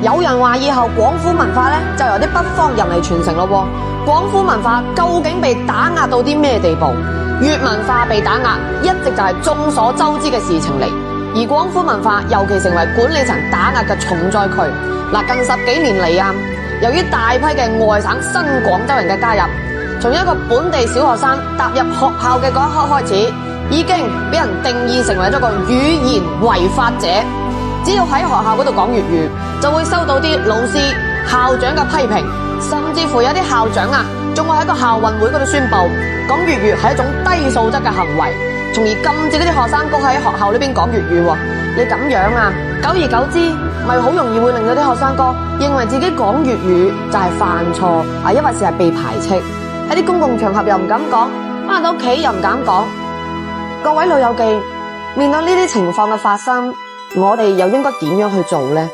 有人話以後廣府文化咧就由啲北方人嚟傳承咯。廣府文化究竟被打壓到啲咩地步？粵文化被打壓一直就係眾所周知嘅事情嚟，而廣府文化尤其成為管理層打壓嘅重災區。近10幾年嚟啊，由於大批嘅外省新廣州人嘅加入，從一個本地小學生踏入學校嘅嗰一刻開始，已經俾人定義成為咗個語言違法者。只要喺學校嗰度講粵語，就會收到啲老師、校長嘅批評，甚至乎有啲校長啊，仲會喺個校運會嗰度宣布講粵語係一種低素質嘅行為，從而禁止嗰啲學生哥喺學校呢邊講粵語。你咁樣啊，久而久之，咪好容易會令到啲學生哥認為自己講粵語就係犯錯啊，因為是係被排斥，喺啲公共場合又唔敢講，返到屋企又唔敢講。各位老友記，面對呢啲情況嘅發生，我哋又應該點樣去做呢？